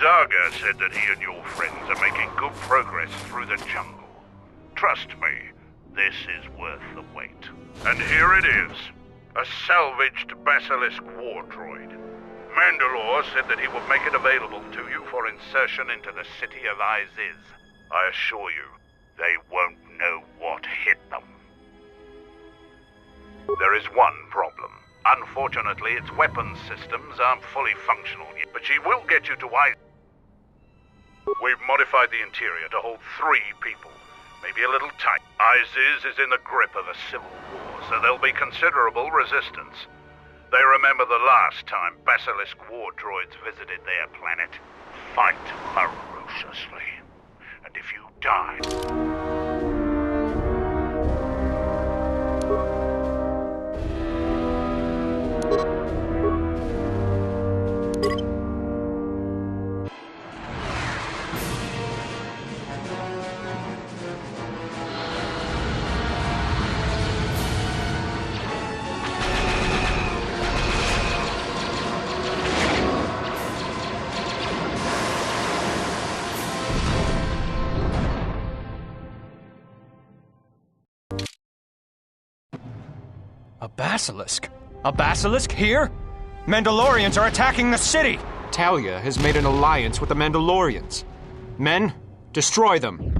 Zaga said that he and your friends are making good progress through the jungle. Trust me, this is worth the wait. And here it is. A salvaged Basilisk war droid. Mandalore said that he would make it available to you for insertion into the city of Iziz. I assure you, they won't know what hit them. There is one problem. Unfortunately, its weapons systems aren't fully functional yet, but she will get you to Iziz. We've modified the interior to hold 3 people. Maybe a little tight. Iziz is in the grip of a civil war, so there'll be considerable resistance. They remember the last time Basilisk war droids visited their planet. Fight ferociously. And if you die... A basilisk? A basilisk here? Mandalorians are attacking the city! Talia has made an alliance with the Mandalorians. Men, destroy them.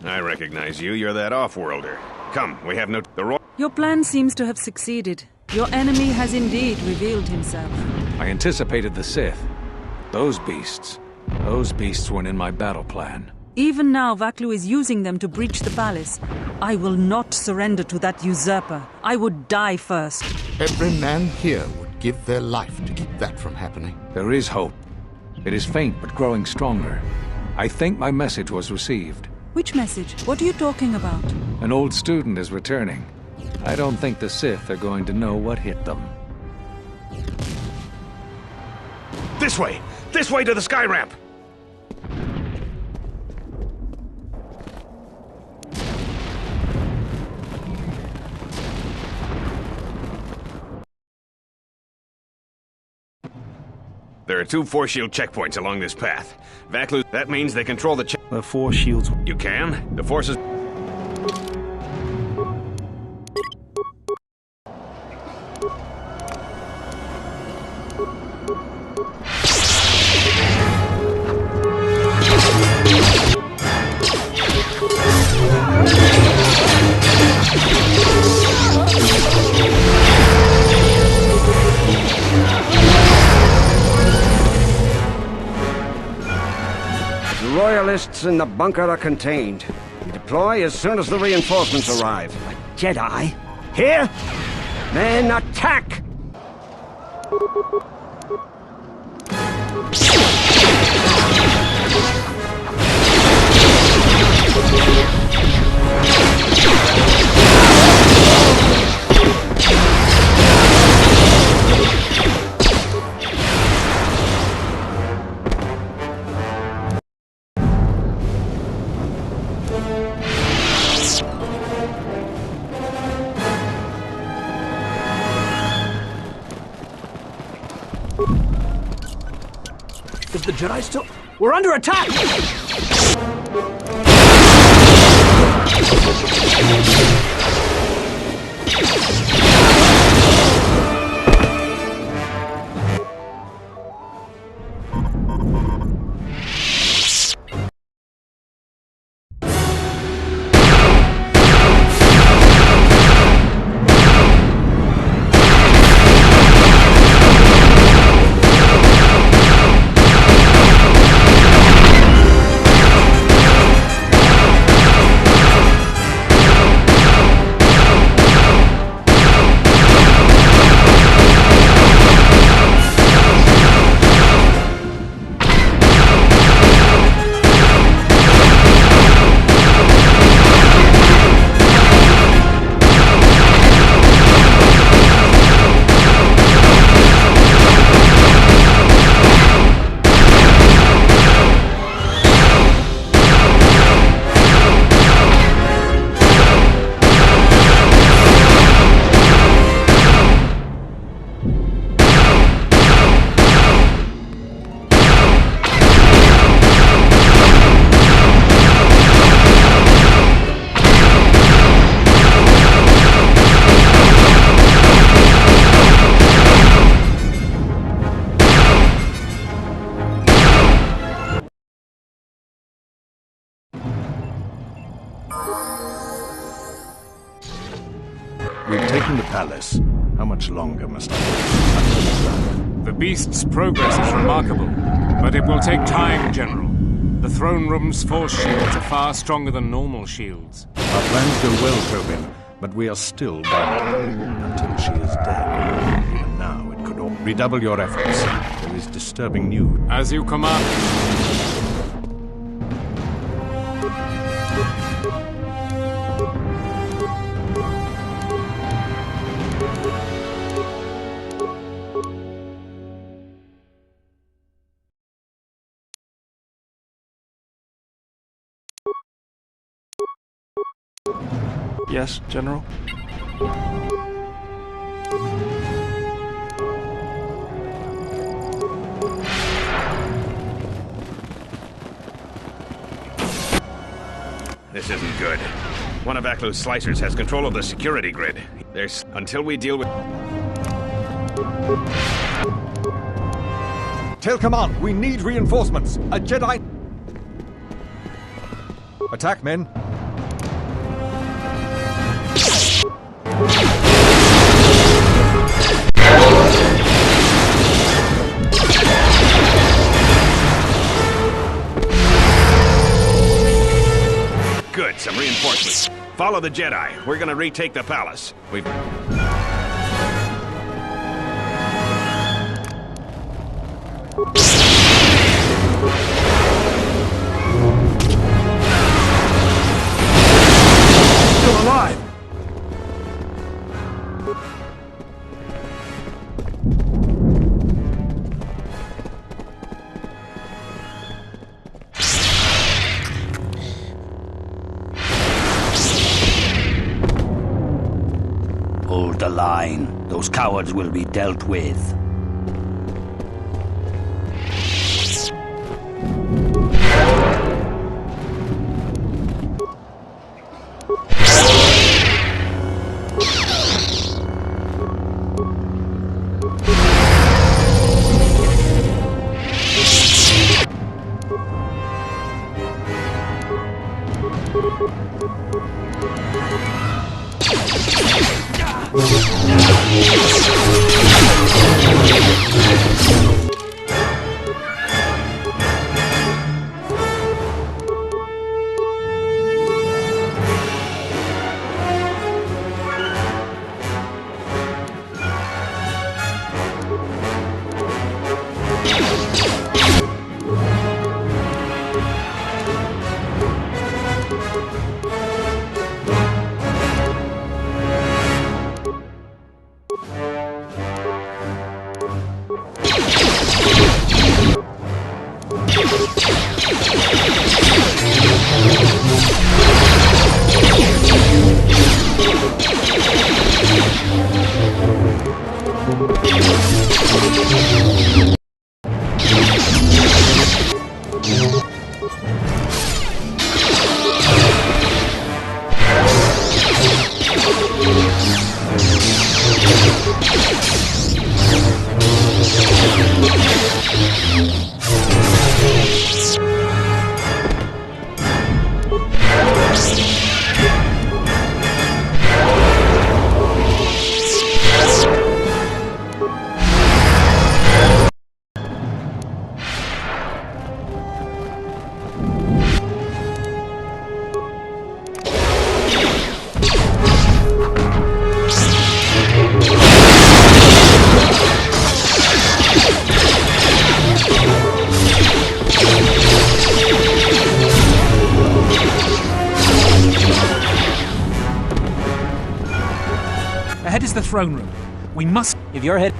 I recognize you. You're that off-worlder. Come, we have no... Your plan seems to have succeeded. Your enemy has indeed revealed himself. I anticipated the Sith. Those beasts weren't in my battle plan. Even now, Vaklu is using them to breach the palace. I will not surrender to that usurper. I would die first. Every man here would give their life to keep that from happening. There is hope. It is faint but growing stronger. I think my message was received. Which message? What are you talking about? An old student is returning. I don't think the Sith are going to know what hit them. This way! This way to the sky ramp! There are 2 force shield checkpoints along this path. Vaklu, that means they control the The force shields. You can? The forces... Royalists in the bunker are contained. We deploy as soon as the reinforcements arrive. Jedi? Here? Men, attack! Is the Jedi still... We're under attack! We've taken the palace. How much longer must I? The beast's progress is remarkable, but it will take time, General. The throne room's force shields are far stronger than normal shields. Our plans go well, Tobin, but we are still vulnerable until she is dead. Even now, it could all... Redouble your efforts. There is disturbing news. As you command. Yes, General? This isn't good. One of Vaklu's slicers has control of the security grid. Until we deal with... Tell command, we need reinforcements. A Jedi... Attack, men. Good, some reinforcements. Follow the Jedi. We're gonna retake the palace. We've... Still alive! Hold the line. Those cowards will be dealt with. Ahead is the throne room. We must... If you're ahead...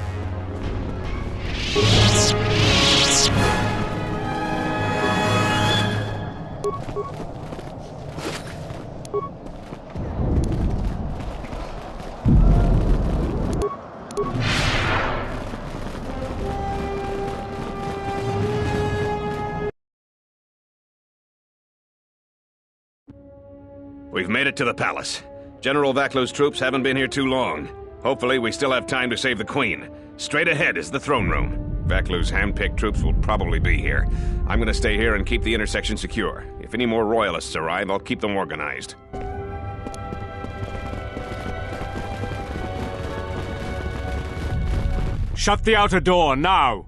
We've made it to the palace. General Vaklu's troops haven't been here too long. Hopefully, we still have time to save the Queen. Straight ahead is the throne room. Vaklu's hand-picked troops will probably be here. I'm gonna stay here and keep the intersection secure. If any more royalists arrive, I'll keep them organized. Shut the outer door, now!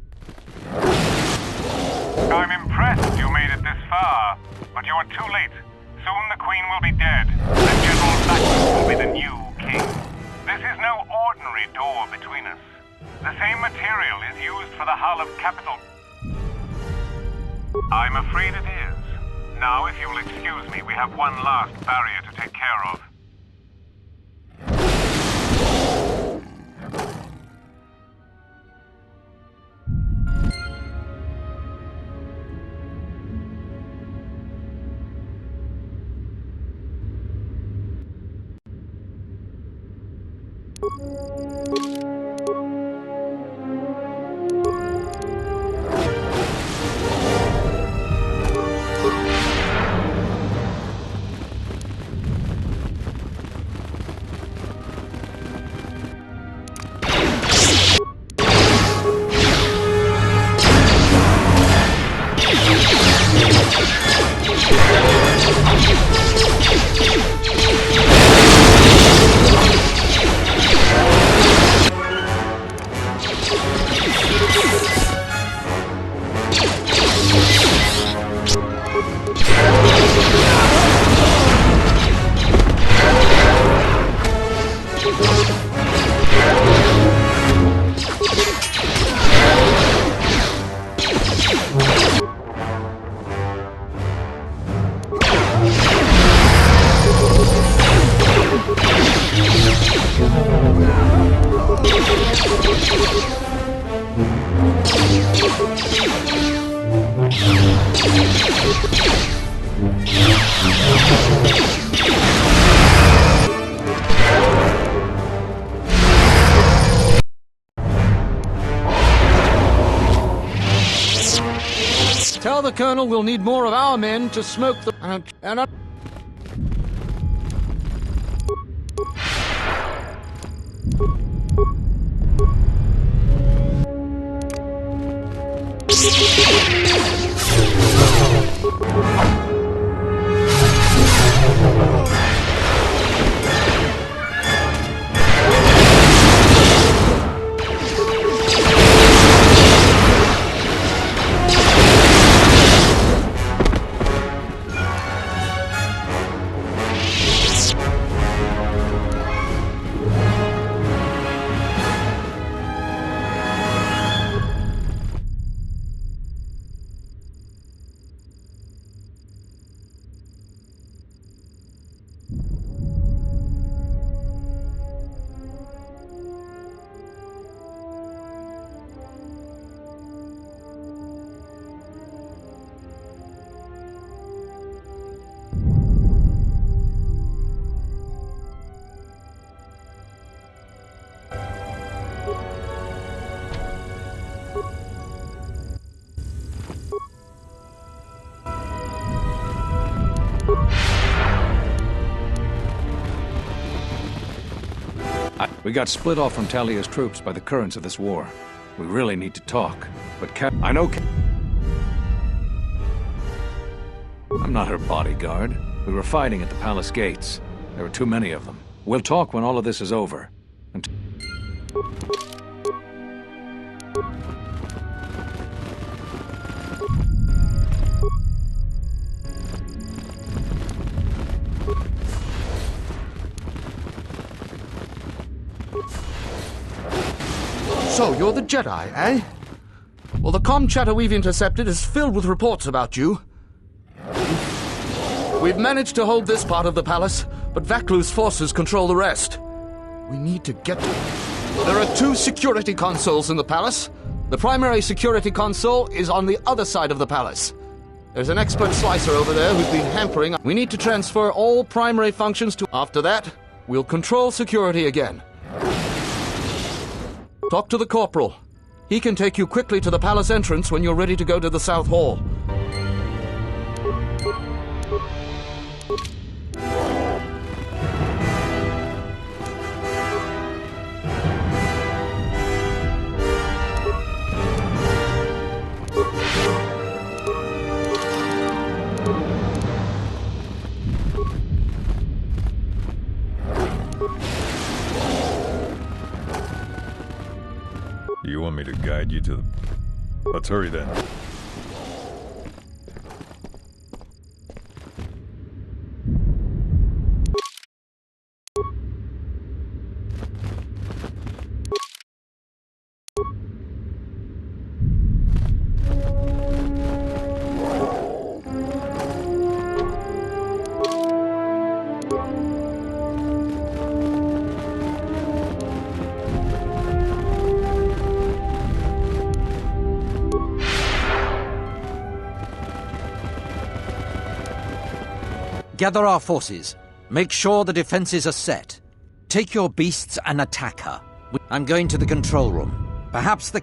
I'm impressed you made it this far, but you're too late. Soon the Queen will be dead, and General Vaxus will be the new king. This is no ordinary door between us. The same material is used for the hull of Capital. I'm afraid it is. Now, if you'll excuse me, we have one last barrier to take care of. Tell the Colonel we'll need more of our men to smoke the... We got split off from Talia's troops by the currents of this war. We really need to talk. But I know I'm not her bodyguard. We were fighting at the palace gates. There were too many of them. We'll talk when all of this is over. So, you're the Jedi, eh? Well, the comm chatter we've intercepted is filled with reports about you. We've managed to hold this part of the palace, but Vaklu's forces control the rest. We need to get them. There are 2 security consoles in the palace. The primary security console is on the other side of the palace. There's an expert slicer over there who's been hampering. We need to transfer all primary functions to... After that, we'll control security again. Talk to the corporal. He can take you quickly to the palace entrance when you're ready to go to the South Hall. Do you want me to guide you to the... Let's hurry then. Gather our forces. Make sure the defenses are set. Take your beasts and attack her. I'm going to the control room. Perhaps the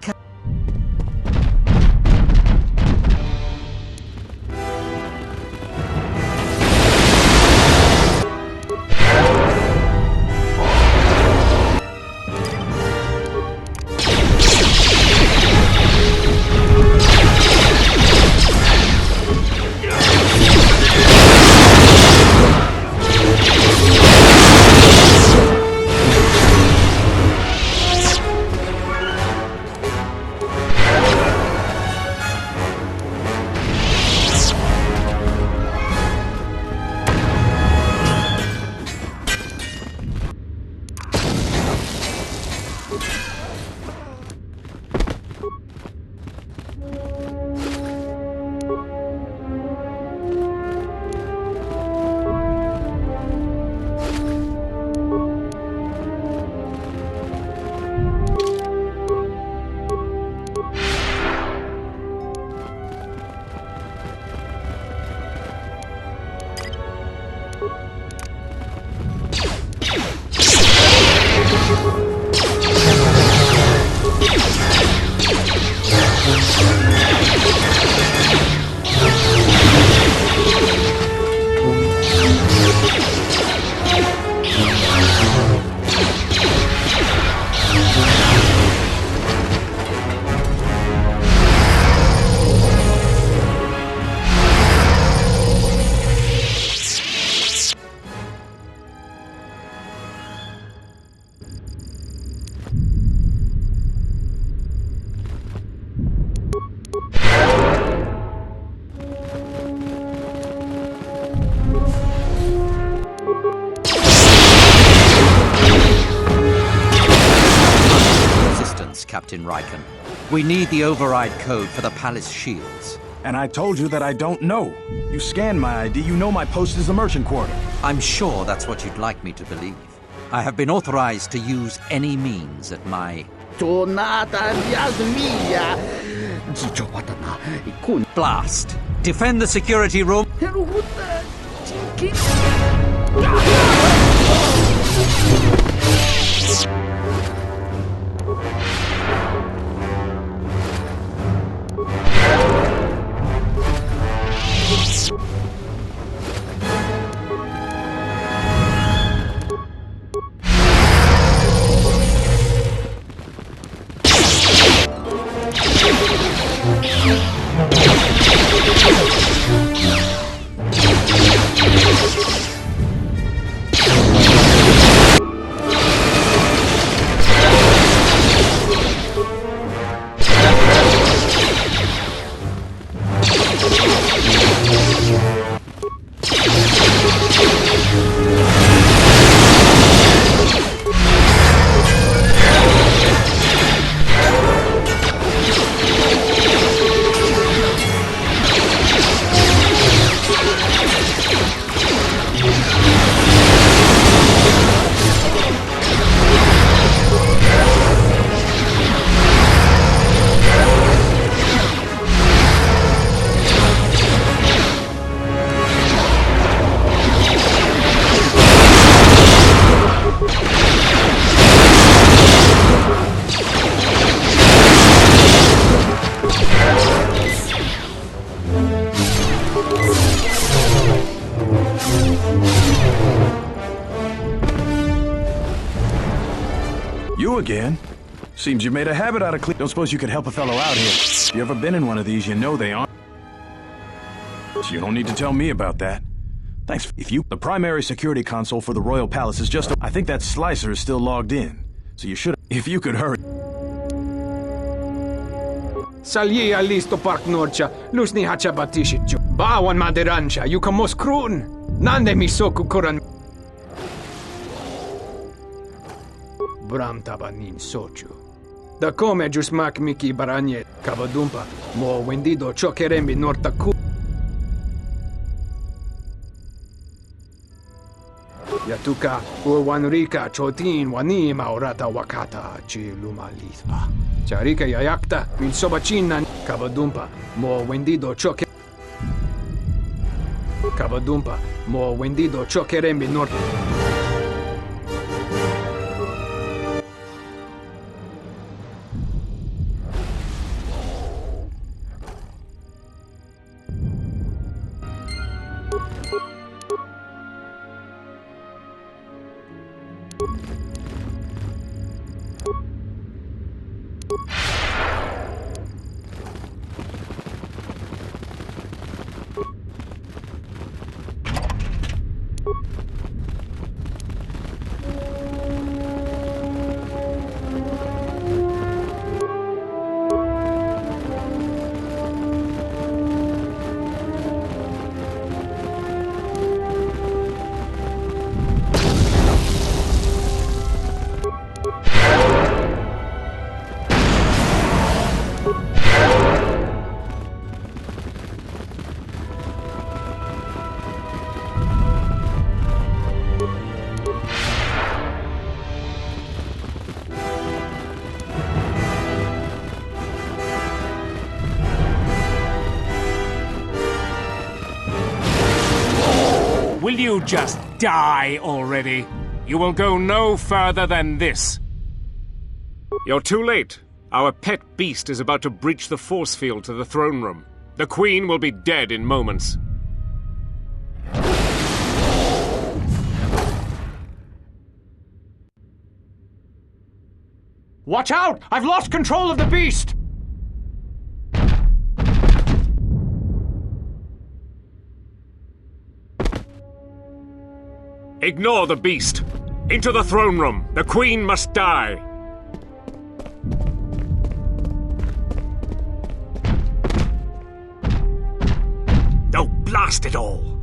Captain Riken. We need the override code for the palace shields. And I told you that I don't know. You scanned my ID, you know my post is the merchant quarter. I'm sure that's what you'd like me to believe. I have been authorized to use any means at my... Blast! Defend the security room! You again? Seems you made a habit out of Don't suppose you could help a fellow out here. If you ever been in one of these, you know they aren't. You don't need to tell me about that. Thanks. The primary security console for the Royal Palace is just... I think that slicer is still logged in. So you should... If you could hurry... Salji listo park norcha, lusni hacha batishitju. Bawan maderansha, yukamos krun. Nande misoku koran. Bram tabanin sochu. Da come giusmak miki baranye, cavadumpa, mo wendido chokerembi nortaku. Yatuka, Wanrika, Chotin, Wani, Maurata, Wakata, Chiluma Lispa. Charika Yayakta, Min Sobachina, Cavadumpa, Mo Wendido Choke. Cavadumpa, Mo Wendido Chokerembi Norte. Will you just die already? You will go no further than this. You're too late. Our pet beast is about to breach the force field to the throne room. The Queen will be dead in moments. Watch out! I've lost control of the beast! Ignore the beast. Into the throne room. The Queen must die. Oh, blast it all!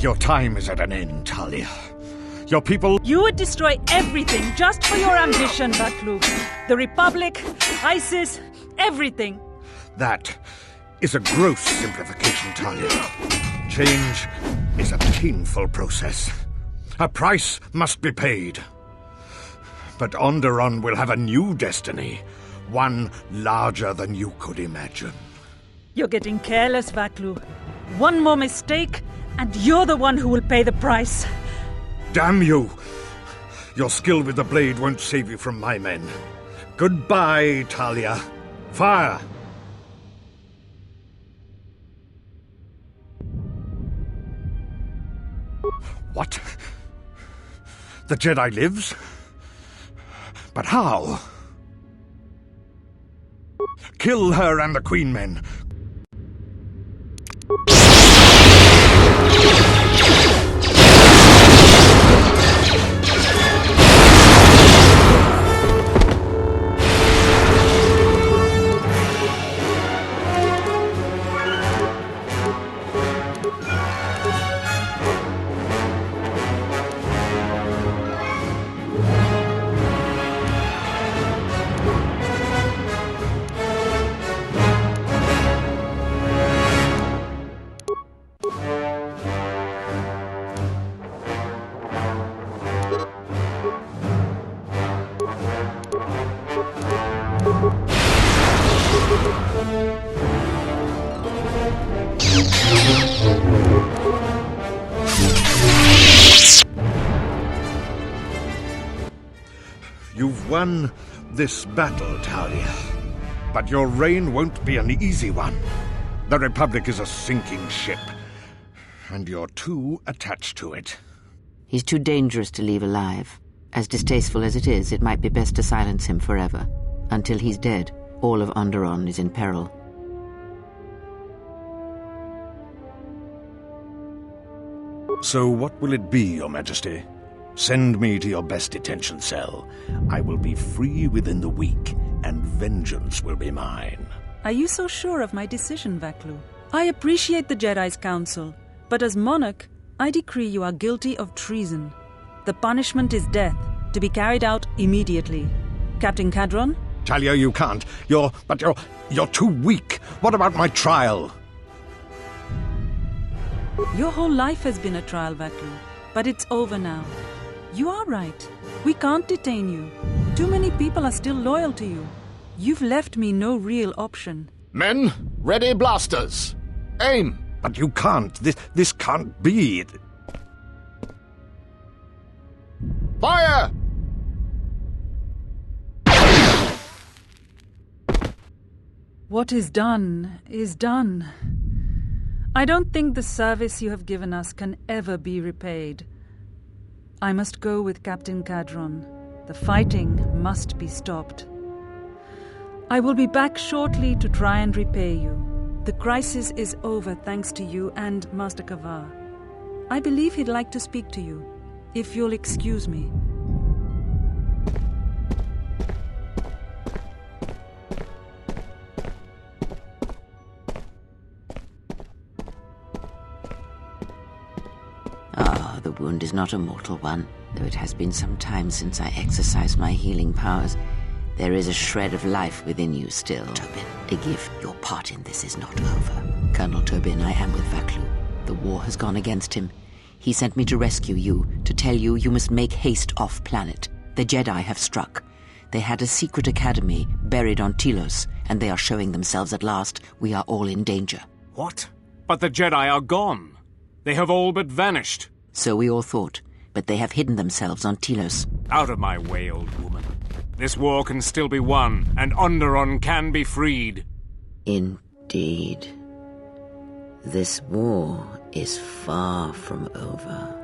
Your time is at an end, Talia. Your people... You would destroy everything just for your ambition, Vakluk. The Republic, Iziz, everything. That is a gross simplification, Talia. Change is a painful process. A price must be paid. But Onderon will have a new destiny, one larger than you could imagine. You're getting careless, Vaklu. One more mistake, and you're the one who will pay the price. Damn you! Your skill with the blade won't save you from my men. Goodbye, Talia. Fire! What? The Jedi lives? But how? Kill her and the Queen men. You've won this battle, Talia. But your reign won't be an easy one. The Republic is a sinking ship, and you're too attached to it. He's too dangerous to leave alive. As distasteful as it is, it might be best to silence him forever. Until he's dead, all of Onderon is in peril. So what will it be, Your Majesty? Send me to your best detention cell. I will be free within the week, and vengeance will be mine. Are you so sure of my decision, Vaklu? I appreciate the Jedi's counsel, but as monarch, I decree you are guilty of treason. The punishment is death, to be carried out immediately. Captain Cadron? Talia, you can't. You're too weak. What about my trial? Your whole life has been a trial, Vaklu, but it's over now. You are right. We can't detain you. Too many people are still loyal to you. You've left me no real option. Men, ready blasters. Aim! But you can't. This can't be. Fire! What is done is done. I don't think the service you have given us can ever be repaid. I must go with Captain Cadron. The fighting must be stopped. I will be back shortly to try and repay you. The crisis is over thanks to you and Master Kavar. I believe he'd like to speak to you, if you'll excuse me. The wound is not a mortal one, though it has been some time since I exercised my healing powers. There is a shred of life within you still. Tobin, a gift. Your part in this is not over. Colonel Tobin, I am with Vaklu. The war has gone against him. He sent me to rescue you, to tell you you must make haste off-planet. The Jedi have struck. They had a secret academy buried on Telos, and they are showing themselves at last. We are all in danger. What? But the Jedi are gone. They have all but vanished. So we all thought, but they have hidden themselves on Telos. Out of my way, old woman. This war can still be won, and Onderon can be freed. Indeed. This war is far from over.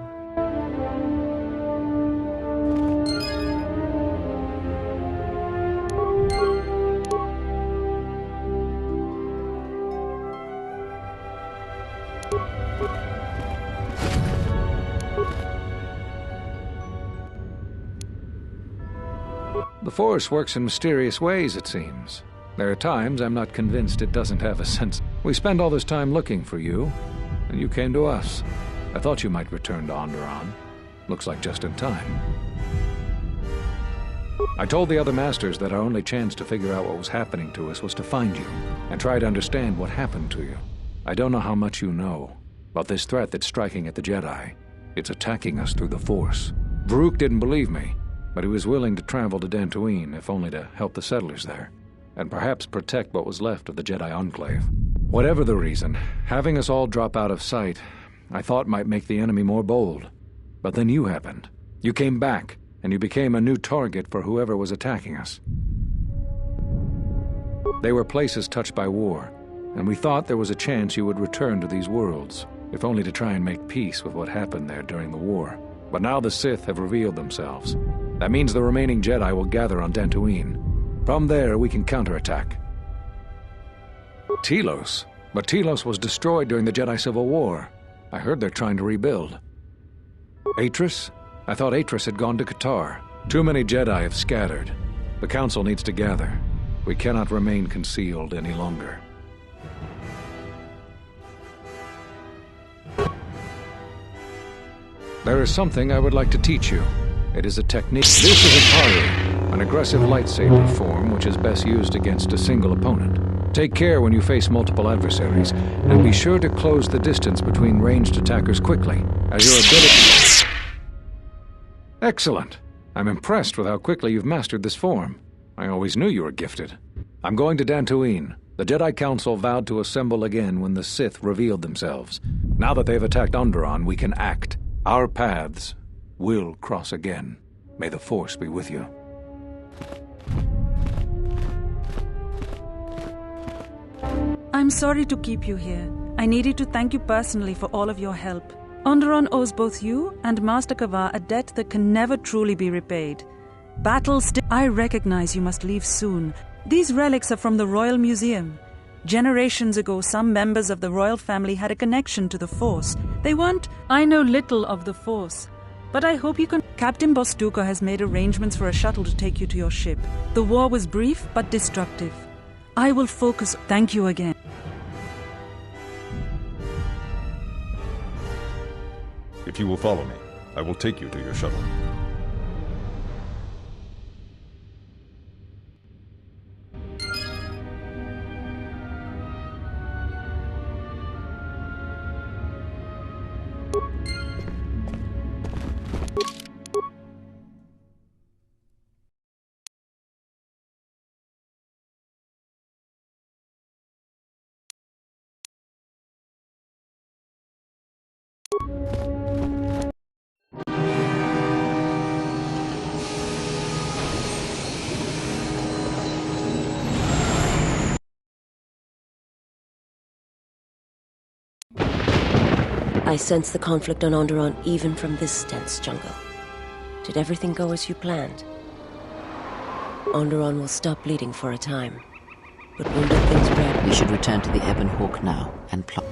The Force works in mysterious ways, it seems. There are times I'm not convinced it doesn't have a sense. We spend all this time looking for you, and you came to us. I thought you might return to Onderon. Looks like just in time. I told the other masters that our only chance to figure out what was happening to us was to find you, and try to understand what happened to you. I don't know how much you know about this threat that's striking at the Jedi. It's attacking us through the Force. Varuk didn't believe me, but he was willing to travel to Dantooine, if only to help the settlers there. and perhaps protect what was left of the Jedi Enclave. Whatever the reason, having us all drop out of sight, I thought might make the enemy more bold. But then you happened. You came back, and you became a new target for whoever was attacking us. They were places touched by war, and we thought there was a chance you would return to these worlds, if only to try and make peace with what happened there during the war. But now the Sith have revealed themselves. That means the remaining Jedi will gather on Dantooine. From there, we can counterattack. Telos? But Telos was destroyed during the Jedi Civil War. I heard they're trying to rebuild. Atris? I thought Atris had gone to Qatar. Too many Jedi have scattered. The Council needs to gather. We cannot remain concealed any longer. There is something I would like to teach you. It is a technique. This is a parry, an aggressive lightsaber form which is best used against a single opponent. Take care when you face multiple adversaries, and be sure to close the distance between ranged attackers quickly, as your ability... Excellent! I'm impressed with how quickly you've mastered this form. I always knew you were gifted. I'm going to Dantooine. The Jedi Council vowed to assemble again when the Sith revealed themselves. Now that they've attacked Onderon, we can act. Our paths will cross again. May the Force be with you. I'm sorry to keep you here. I needed to thank you personally for all of your help. Onderon owes both you and Master Kavar a debt that can never truly be repaid. I recognize you must leave soon. These relics are from the Royal Museum. Generations ago, some members of the royal family had a connection to the Force. They weren't... I know little of the Force, but I hope you can... Captain Bostuka has made arrangements for a shuttle to take you to your ship. The war was brief, but destructive. I will focus... Thank you again. If you will follow me, I will take you to your shuttle. I sense the conflict on Onderon even from this dense jungle. Did everything go as you planned? Onderon will stop bleeding for a time, but wounded things bred. We should return to the Ebon Hawk now and plot.